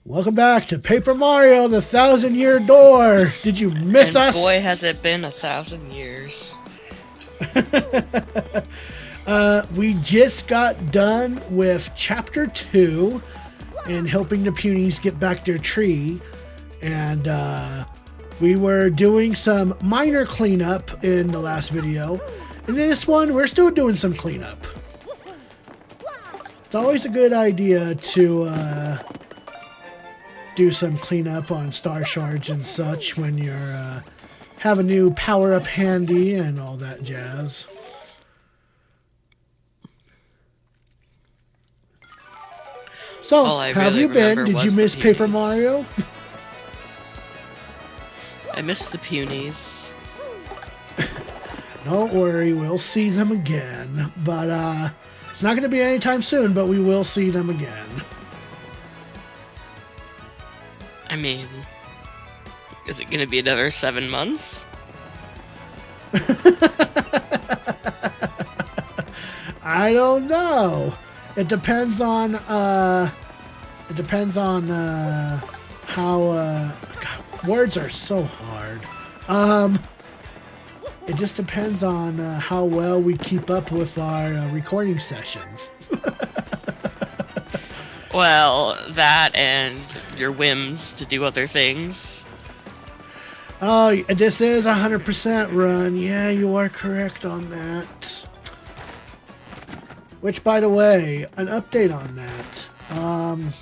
Welcome back to Paper Mario, the 1,000-Year Door. Did you miss and us? Boy, has it been 1,000 years. We just got done with Chapter 2 and helping the Punies get back their tree. And we were doing some minor cleanup in the last video. And in this one, we're still doing some cleanup. It's always a good idea to do some cleanup on star shards and such when you're have a new power-up handy and all that jazz. So, how have you been? Did you miss Paper Mario? I missed the Punies. Don't worry, we'll see them again. But it's not going to be anytime soon, but we will see them again. I mean, is it going to be another 7 months? I don't know. It depends on how God, words are so hard. It just depends on how well we keep up with our recording sessions. Well, that and your whims to do other things. Oh, this is 100% run. Yeah, you are correct on that. Which, by the way, an update on that.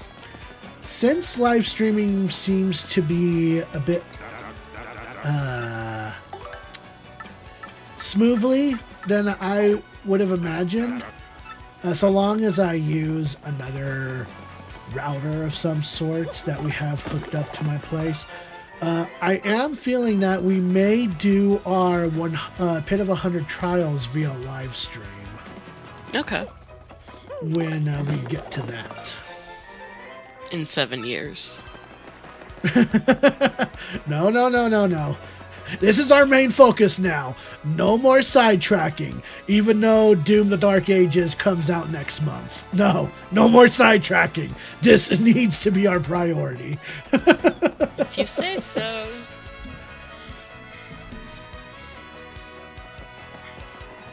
Since live streaming seems to be a bit smoothly than I would have imagined, so long as I use another router of some sort that we have hooked up to my place, I am feeling that we may do our Pit of 100 trials via live stream. Okay. When we get to that. In 7 years. No. This is our main focus now. No more sidetracking, even though Doom the Dark Ages comes out next month. No more sidetracking. This needs to be our priority. If you say so.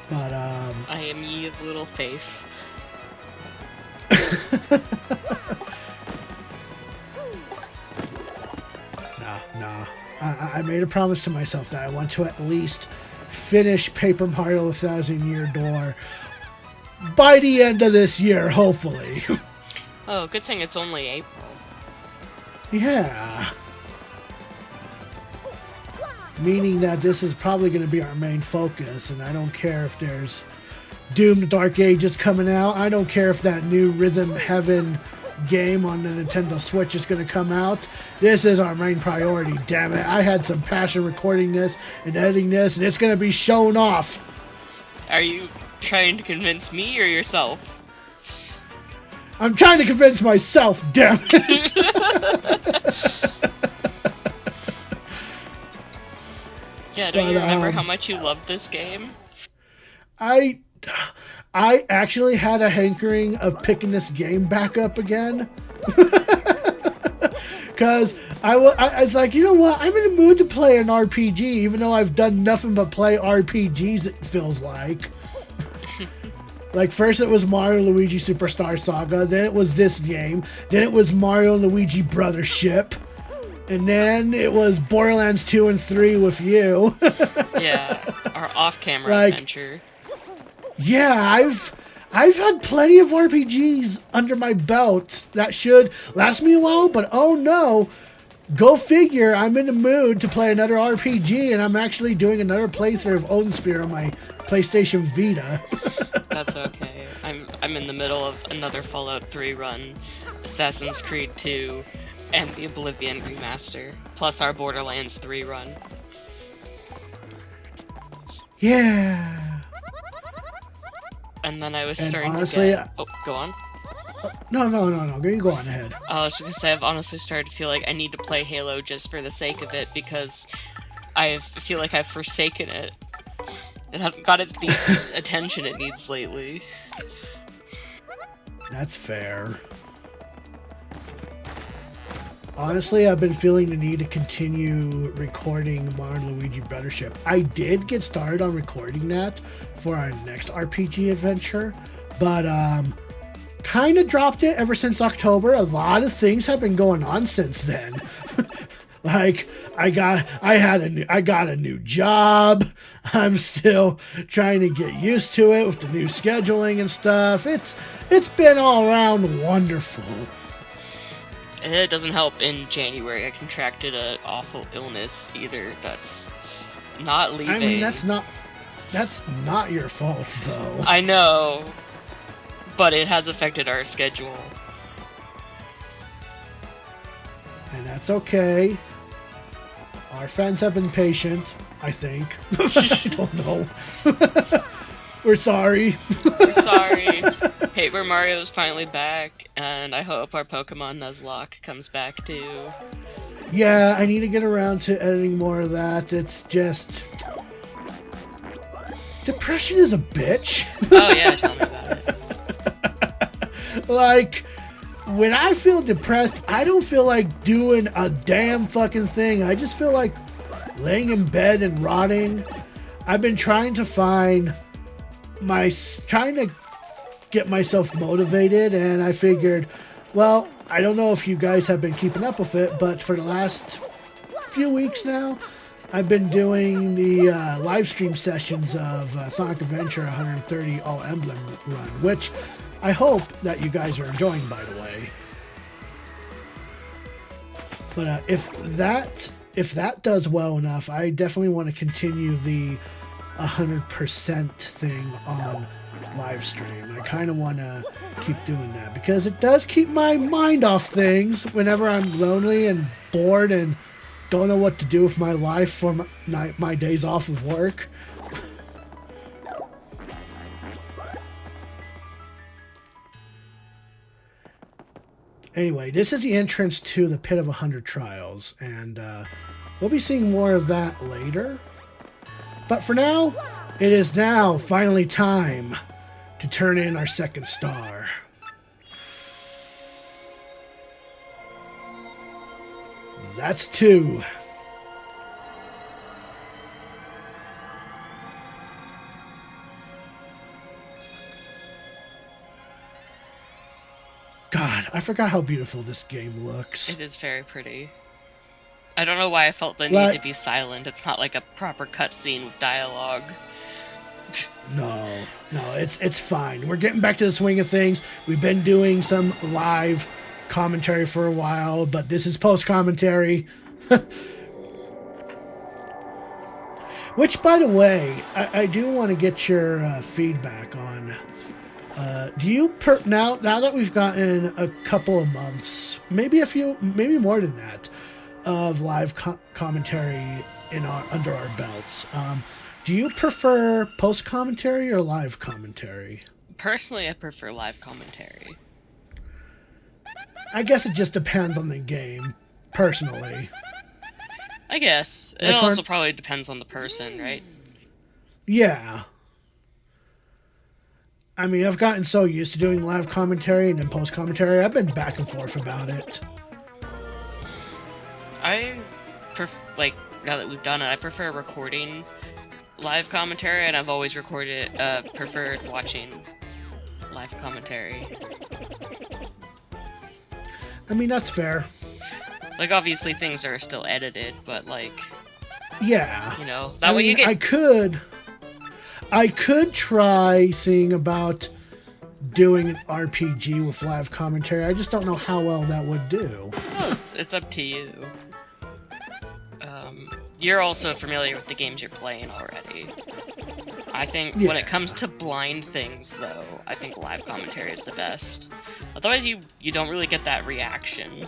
But, I am ye of little faith. No. I made a promise to myself that I want to at least finish Paper Mario 1,000-Year Door by the end of this year, hopefully. Oh, good thing it's only April. Yeah. Meaning that this is probably going to be our main focus, and I don't care if there's Doom the Dark Ages coming out. I don't care if that new Rhythm Heaven game on the Nintendo Switch is going to come out. This is our main priority, damn it. I had some passion recording this and editing this, and it's going to be shown off. Are you trying to convince me or yourself? I'm trying to convince myself, damn it. Yeah, don't you remember how much you loved this game? I actually had a hankering of picking this game back up again. Because I was like, you know what? I'm in the mood to play an RPG, even though I've done nothing but play RPGs, it feels like. Like, first it was Mario Luigi Superstar Saga, then it was this game, then it was Mario and Luigi Brothership, and then it was Borderlands 2 and 3 with you. Yeah, our off-camera adventure. Yeah, I've had plenty of RPGs under my belt that should last me a while, but oh no, go figure, I'm in the mood to play another RPG, and I'm actually doing another playthrough of Odinsphere on my PlayStation Vita. That's okay. I'm in the middle of another Fallout 3 run, Assassin's Creed 2, and the Oblivion remaster, plus our Borderlands 3 run. Yeah. And then I was And starting honestly, to get... Oh, go on. No. You go on ahead. I was going to say, I've honestly started to feel like I need to play Halo just for the sake of it, because I feel like I've forsaken it. It hasn't got its the attention it needs lately. That's fair. Honestly, I've been feeling the need to continue recording Mario and Luigi Brothership. I did get started on recording that for our next RPG adventure, but kind of dropped it ever since October. A lot of things have been going on since then. Like I got a new job. I'm still trying to get used to it with the new scheduling and stuff. It's been all around wonderful. And it doesn't help in January I contracted an awful illness either. That's not leaving. I mean, that's not your fault though. I know, but it has affected our schedule. And that's okay. Our fans have been patient, I think. I don't know. We're sorry. We're sorry. Paper Mario's finally back, and I hope our Pokemon Nuzlocke comes back too. Yeah, I need to get around to editing more of that. It's just... depression is a bitch. Oh yeah, tell me about it. Like... when I feel depressed, I don't feel like doing a damn fucking thing. I just feel like laying in bed and rotting. I've been trying to get myself motivated, and I figured, well, I don't know if you guys have been keeping up with it, but for the last few weeks now, I've been doing the live stream sessions of Sonic Adventure 130 All Emblem Run, which I hope that you guys are enjoying, by the way. But if that does well enough, I definitely want to continue the 100% thing on live stream. I kind of want to keep doing that because it does keep my mind off things whenever I'm lonely and bored and don't know what to do with my life for my days off of work. Anyway, this is the entrance to the Pit of 100 Trials, and we'll be seeing more of that later. But for now, it is now finally time to turn in our second star. That's 2. God, I forgot how beautiful this game looks. It is very pretty. I don't know why I felt the need to be silent. It's not like a proper cutscene with dialogue. No, it's fine. We're getting back to the swing of things. We've been doing some live commentary for a while, but this is post-commentary. Which, by the way, I do want to get your feedback on. Do you now that we've gotten a couple of months, maybe more than that, of live commentary under our belts, do you prefer post commentary or live commentary? Personally, I prefer live commentary. I guess it just depends on the game. Personally, I guess it also probably depends on the person, right? Yeah. I mean, I've gotten so used to doing live commentary and then post commentary. I've been back and forth about it. Now that we've done it, I prefer recording live commentary, and I've always preferred watching live commentary. I mean, that's fair. Like, obviously things are still edited, but yeah, that way you get... I could try seeing about doing an RPG with live commentary. I just don't know how well that would do. Well, it's up to you. You're also familiar with the games you're playing already. I think when it comes to blind things, though, I think live commentary is the best. Otherwise, you don't really get that reaction.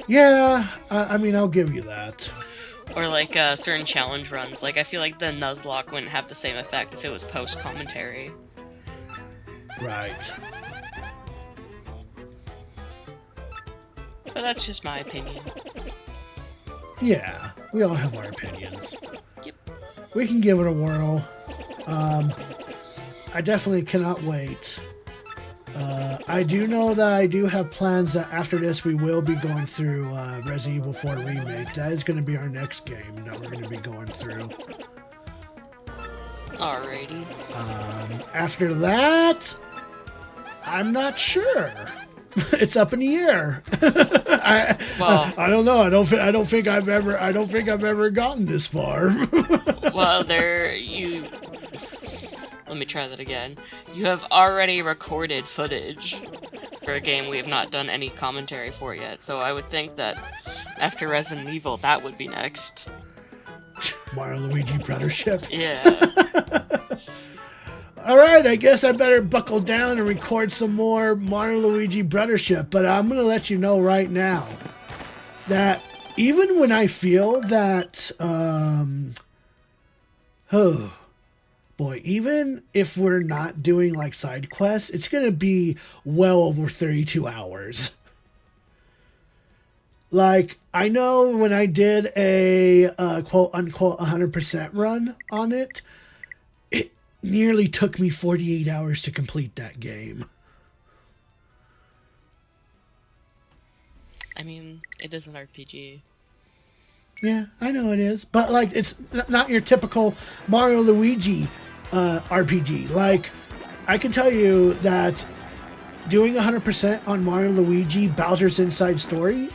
Yeah, I mean, I'll give you that. Or certain challenge runs. I feel like the Nuzlocke wouldn't have the same effect if it was post-commentary. Right. But that's just my opinion. Yeah, we all have our opinions. Yep. We can give it a whirl. I definitely cannot wait I do know that I do have plans that after this we will be going through Resident Evil 4 Remake. That is going to be our next game that we're going to be going through. Alrighty. After that, I'm not sure. It's up in the air. I don't know. I don't think I've ever gotten this far. Well, let me try that again. You have already recorded footage for a game we have not done any commentary for yet, so I would think that after Resident Evil, that would be next. Mario Luigi Brothership. Yeah. Alright, I guess I better buckle down and record some more Mario Luigi Brothership, but I'm going to let you know right now that even when I feel that, even if we're not doing like side quests, it's going to be well over 32 hours. Like, I know when I did a quote unquote 100% run on it, it nearly took me 48 hours to complete that game. I mean, it is an RPG. Yeah, I know it is. But, like, it's not your typical Mario Luigi RPG. Like, I can tell you that doing 100% on Mario Luigi Bowser's Inside Story,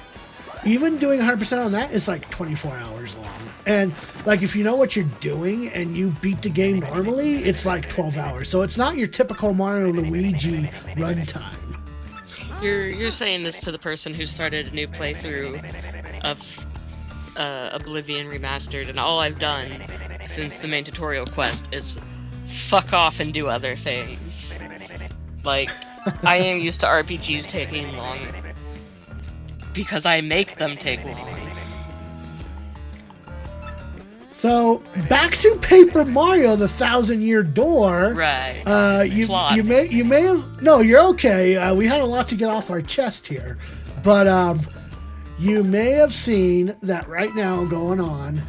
even doing 100% on that is like 24 hours long. And, like, if you know what you're doing and you beat the game normally, it's like 12 hours. So it's not your typical Mario Luigi runtime. You're saying this to the person who started a new playthrough of Oblivion Remastered, and all I've done since the main tutorial quest is fuck off and do other things. Like, I am used to RPGs taking long because I make them take long. So, back to Paper Mario, the Thousand-Year Door. Right. You may have... No, you're okay. We had a lot to get off our chest here. But, you may have seen that right now going on.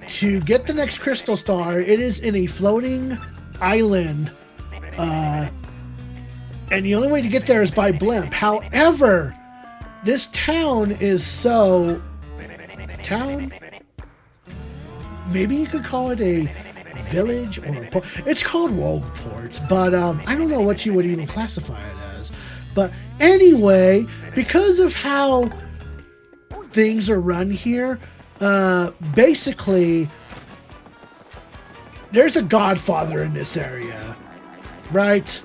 To get the next Crystal Star, it is in a floating island. And the only way to get there is by blimp. However, this town is so... Town? Maybe you could call it a village or a port. It's called Rogueport, but I don't know what you would even classify it as. But anyway, because of how things are run here, basically, there's a godfather in this area, right?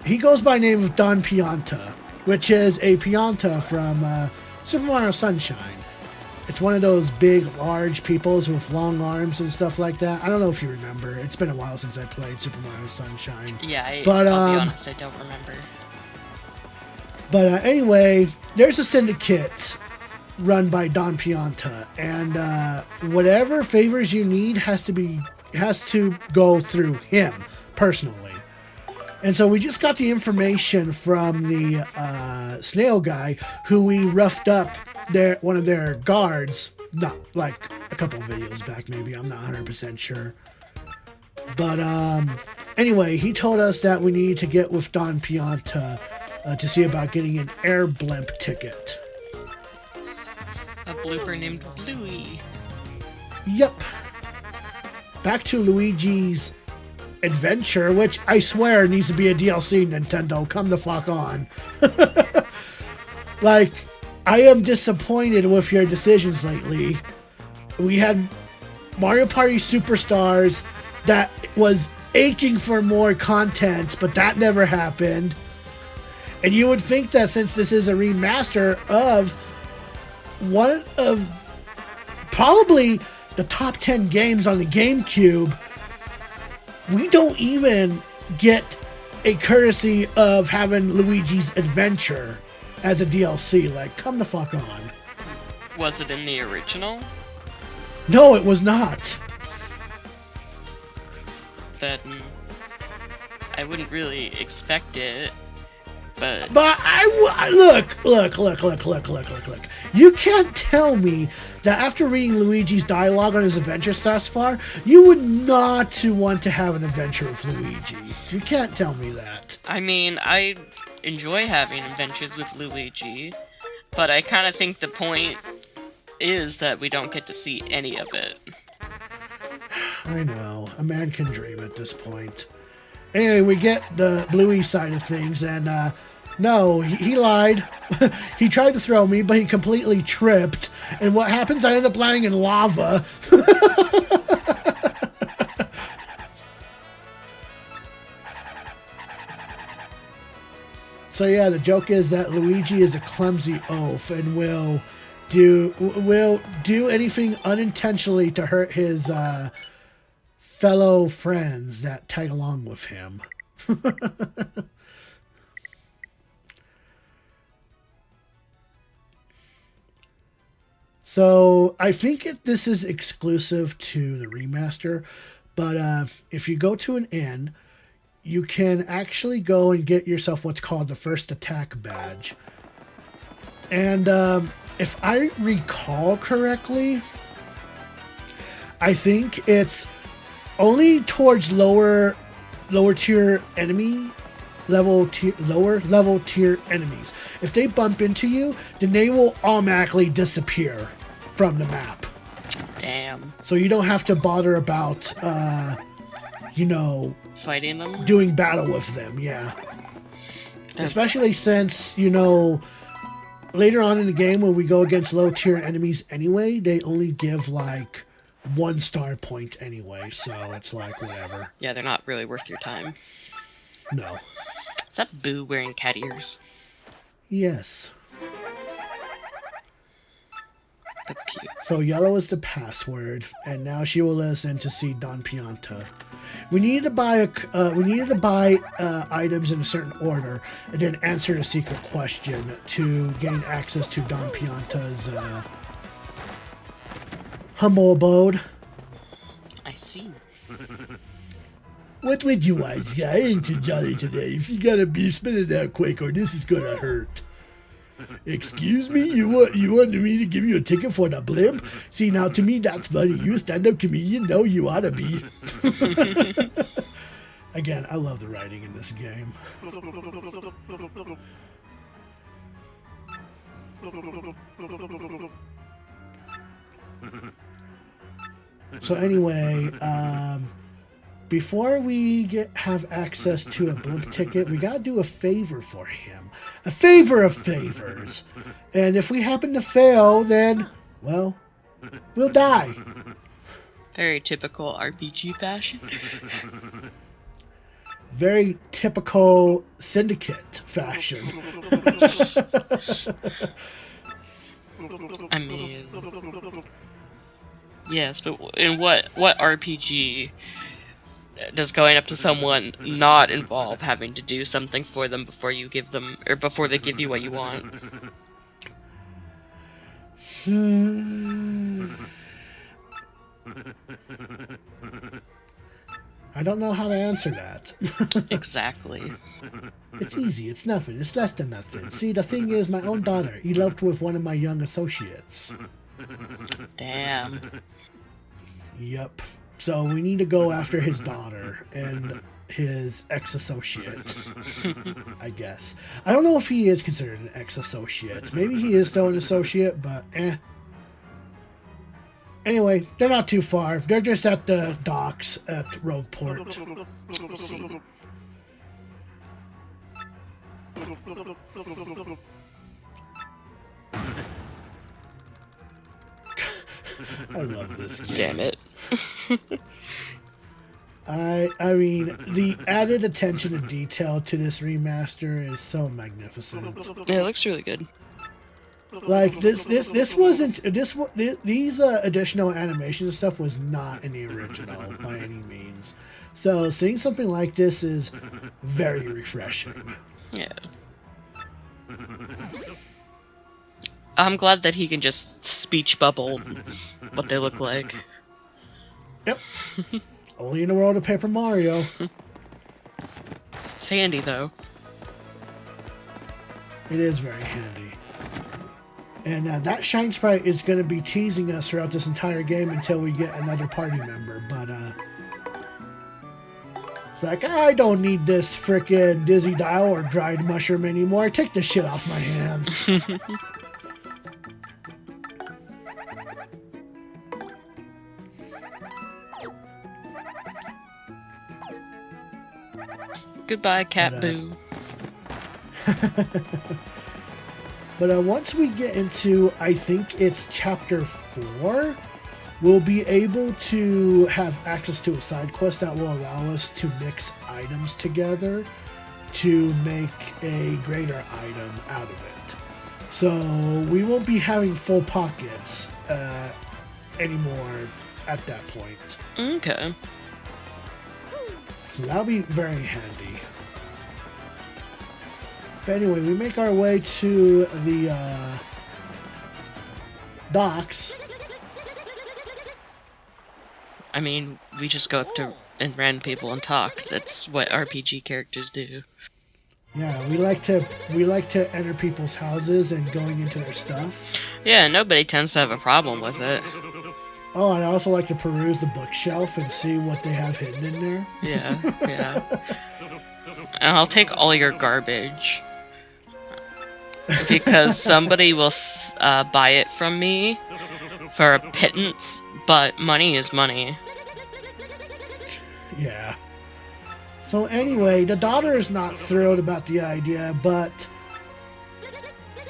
He goes by the name of Don Pianta, which is a Pianta from Super Mario Sunshine. It's one of those big, large peoples with long arms and stuff like that. I don't know if you remember. It's been a while since I played Super Mario Sunshine. Yeah, I'll be honest, I don't remember. But anyway, there's a syndicate run by Don Pianta, and whatever favors you need has to go through him personally. And so we just got the information from the snail guy who we roughed up one of their guards, not like a couple of videos back maybe, I'm not 100% sure. But anyway, he told us that we need to get with Don Pianta to see about getting an air blimp ticket. A blooper named Bluey. Yep. Back to Luigi's Adventure, which I swear needs to be a DLC, Nintendo. Come the fuck on. Like, I am disappointed with your decisions lately. We had Mario Party Superstars that was aching for more content, but that never happened. And you would think that since this is a remaster of one of probably the top 10 games on the GameCube, we don't even get a courtesy of having Luigi's Adventure as a DLC. Like, come the fuck on. Was it in the original? No, it was not. Then I wouldn't really expect it. but look. You can't tell me that after reading Luigi's dialogue on his adventures thus far, you would not want to have an adventure with Luigi. You can't tell me that. I mean, I enjoy having adventures with Luigi, but I kind of think the point is that we don't get to see any of it. I know. A man can dream at this point. Anyway, we get the Bluey side of things, and no, he lied. He tried to throw me, but he completely tripped. And what happens? I end up lying in lava. So yeah, the joke is that Luigi is a clumsy oaf and will do anything unintentionally to hurt his fellow friends that tag along with him. So I think this is exclusive to the remaster, but if you go to an inn, you can actually go and get yourself what's called the First Attack badge. And if I recall correctly, I think it's only towards lower tier enemy lower level tier enemies. If they bump into you, then they will automatically disappear from the map. Damn. So you don't have to bother about fighting them? Doing battle with them, yeah. Especially since, later on in the game when we go against low tier enemies anyway, they only give like 1 star point anyway, so it's like whatever. Yeah, they're not really worth your time. No. Is that Boo wearing cat ears? Yes. That's cute. So yellow is the password, and now she will let us in to see Don Pianta. We needed to buy items in a certain order, and then answer the secret question to gain access to Don Pianta's humble abode. I see. What would you wise guy? Ain't you jolly today? If you gotta be spinning that quick, or this is gonna hurt. Excuse me? You want me to give you a ticket for the blimp? See, now to me that's funny. You a stand-up comedian? No, you oughta be. Again, I love the writing in this game. So anyway, before we have access to a blimp ticket, we gotta do a favor for him. A favor of favors. And if we happen to fail, then, well, we'll die. Very typical RPG fashion. Very typical Syndicate fashion. I mean, yes, but in what RPG does going up to someone not involve having to do something for them before you give them, or before they give you what you want? I don't know how to answer that. Exactly. It's easy. It's nothing. It's less than nothing. See, the thing is, my own daughter eloped with one of my young associates. Damn. Yep. So we need to go after his daughter and his ex-associate, I guess. I don't know if he is considered an ex-associate. Maybe he is still an associate, but Anyway, they're not too far. They're just at the docks at Rogueport. Let's see. I love this game. Damn it. I mean, the added attention to detail to this remaster is so magnificent. Yeah, it looks really good. Like these additional animations and stuff was not in the original by any means. So seeing something like this is very refreshing. Yeah. I'm glad that he can just speech bubble what they look like. Yep. Only in the world of Paper Mario. It's handy, though. It is very handy. And that Shine Sprite is going to be teasing us throughout this entire game until we get another party member. But, it's like, I don't need this frickin' Dizzy Dial or Dried Mushroom anymore. Take this shit off my hands. Goodbye, Cat Boo. But once we get into, I think it's chapter 4, we'll be able to have access to a side quest that will allow us to mix items together to make a greater item out of it. So we won't be having full pockets anymore at that point. Okay. So that'll be very handy. But anyway, we make our way to the docks. I mean, we just go up to and random people and talk. That's what RPG characters do. Yeah, we like to enter people's houses and going into their stuff. Yeah, nobody tends to have a problem with it. Oh, and I also like to peruse the bookshelf and see what they have hidden in there. Yeah, yeah. And I'll take all your garbage. Because somebody will buy it from me for a pittance, but money is money. Yeah. So anyway, the daughter is not thrilled about the idea, but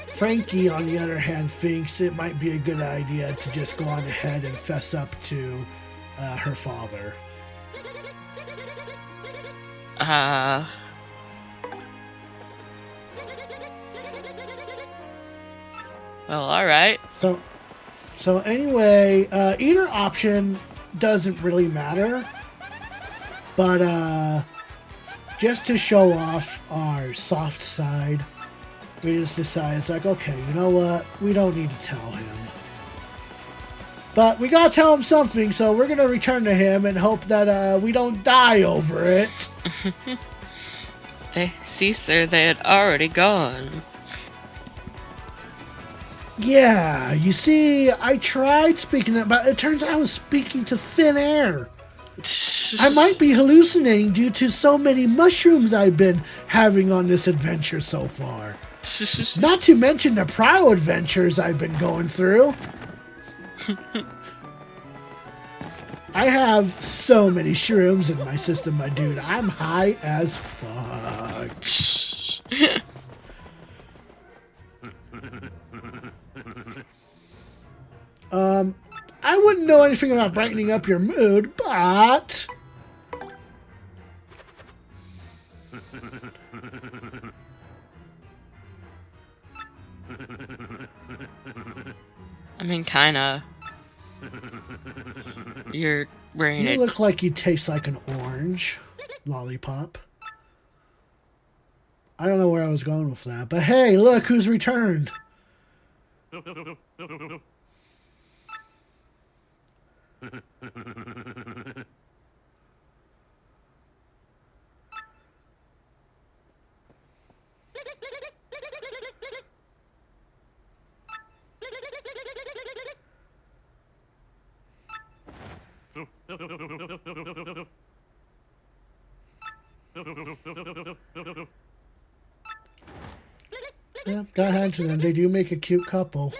Frankie, on the other hand, thinks it might be a good idea to just go on ahead and fess up to her father. Well, alright. So anyway, either option doesn't really matter. But just to show off our soft side, we just decided, it's like, okay, you know what? We don't need to tell him. But we gotta tell him something, so we're gonna return to him and hope that we don't die over it. Caesar, they had already gone. Yeah, you see, I tried speaking that, but it turns out I was speaking to thin air. I might be hallucinating due to so many mushrooms I've been having on this adventure so far. Not to mention the prior adventures I've been going through. I have so many shrooms in my system, my dude. I'm high as fuck. I wouldn't know anything about brightening up your mood, but... I mean, kinda. You're wearing You look like you taste like an orange lollipop. I don't know where I was going with that, but hey, look who's returned. Yeah, go ahead to them. They do make a cute couple.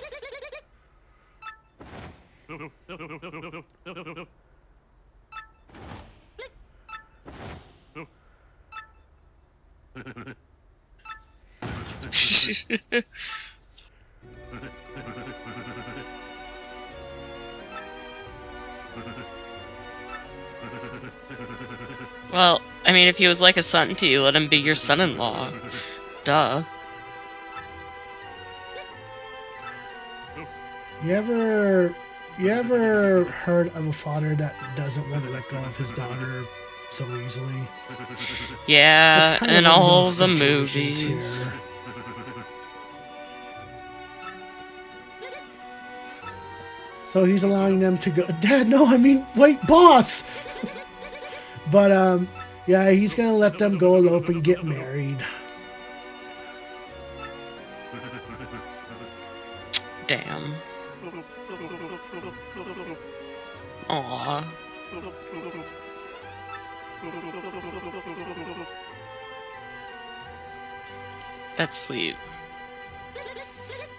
Well, I mean, if he was like a son to you, let him be your son-in-law. Duh. You ever heard of a father that doesn't want to let go of his daughter so easily? Yeah, in all the movies. movies. Here. So he's allowing them to go. Dad, no, I mean, wait, boss! But, yeah, he's gonna let them go elope and get married. Damn. Aww. That's sweet.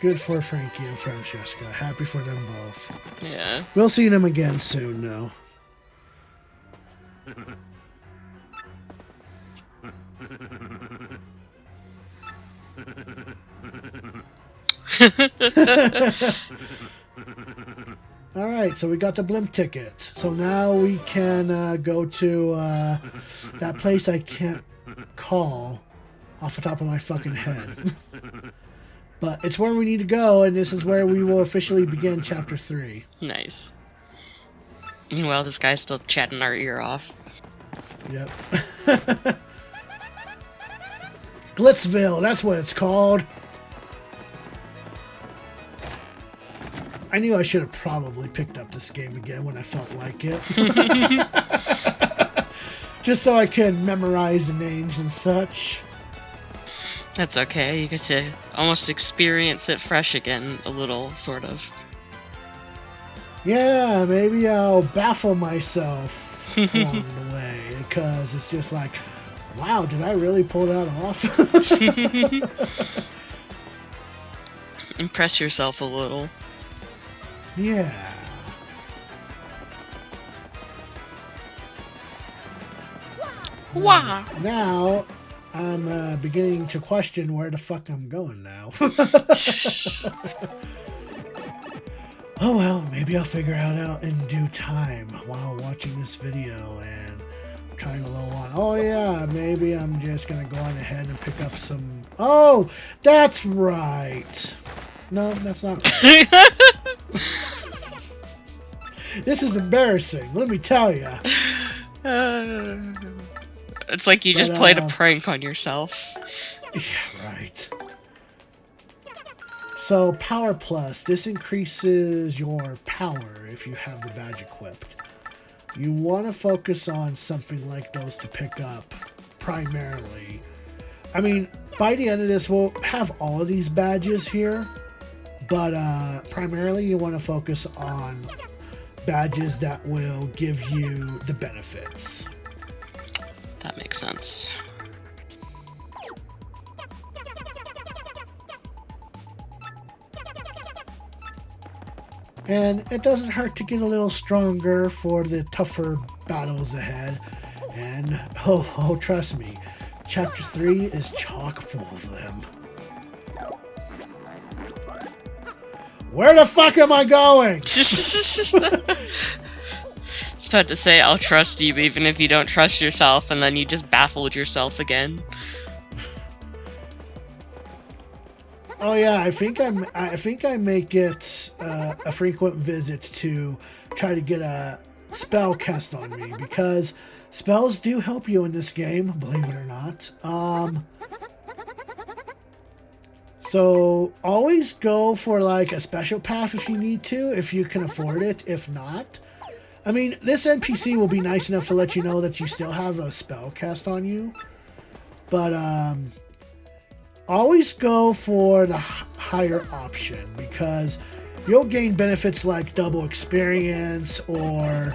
Good for Frankie and Francesca. Happy for them both. Yeah. We'll see them again soon, though. Alright, so we got the blimp ticket. So now we can go to that place I can't call off the top of my fucking head. But it's where we need to go, and this is where we will officially begin Chapter 3. Nice. Meanwhile, this guy's still chatting our ear off. Yep. Glitzville, that's what it's called. I knew I should have probably picked up this game again when I felt like it. Just so I could memorize the names and such. That's okay, you get to almost experience it fresh again, a little, sort of. Yeah, maybe I'll baffle myself along the way, because it's just like, wow, did I really pull that off? Impress yourself a little. Yeah. Wow. Now, I'm beginning to question where the fuck I'm going now. Oh well, maybe I'll figure it out in due time while watching this video and trying to low on. Oh yeah, maybe I'm just gonna go on ahead and pick up some. Oh, that's right. No, that's not right. This is embarrassing, let me tell you. It's like you just played a prank on yourself. Yeah, right. So, Power Plus. This increases your power if you have the badge equipped. You want to focus on something like those to pick up primarily. I mean, by the end of this, we'll have all of these badges here. But primarily, you want to focus on badges that will give you the benefits. That makes sense. And it doesn't hurt to get a little stronger for the tougher battles ahead. And, oh, trust me, Chapter 3 is chock full of them. Where the fuck am I going? It's about to say, I'll trust you even if you don't trust yourself, and then you just baffled yourself again. Oh yeah, I think I make it a frequent visit to try to get a spell cast on me, because spells do help you in this game, believe it or not. So always go for like a special path if you need to, if you can afford it. If not, I mean, this NPC will be nice enough to let you know that you still have a spell cast on you, but always go for the higher option, because you'll gain benefits like double experience, or,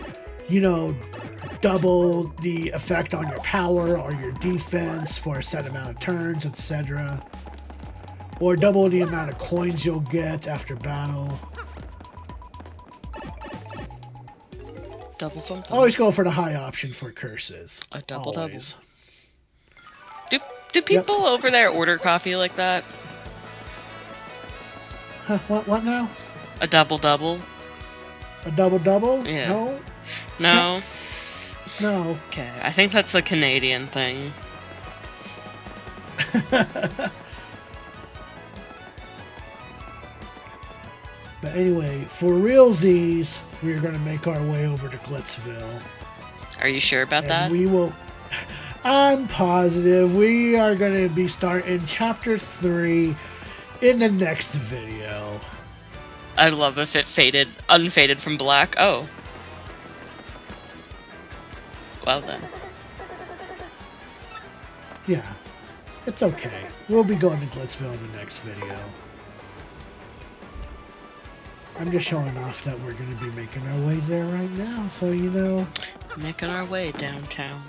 you know, double the effect on your power or your defense for a set amount of turns, etc. Or double the amount of coins you'll get after battle. Double something? Always go for the high option for curses. A double. Always. Do people over there order coffee like that? Huh, what now? A double? A double? Yeah. No? No? No. Okay, I think that's a Canadian thing. But anyway, for realsies, we're going to make our way over to Glitzville. Are you sure about that? We will... I'm positive we are going to be starting Chapter 3 in the next video. I'd love if it unfaded from black. Oh. Well then. Yeah, it's okay. We'll be going to Glitzville in the next video. I'm just showing off that we're going to be making our way there right now, so you know. Making our way downtown.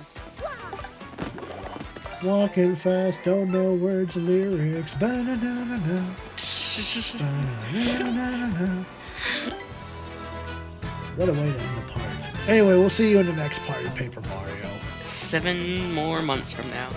Walking fast, don't know words or lyrics. Ba-na-na-na-na. Ba-na-na-na-na-na. What a way to end the part. Anyway, we'll see you in the next part of Paper Mario. 7 more months from now.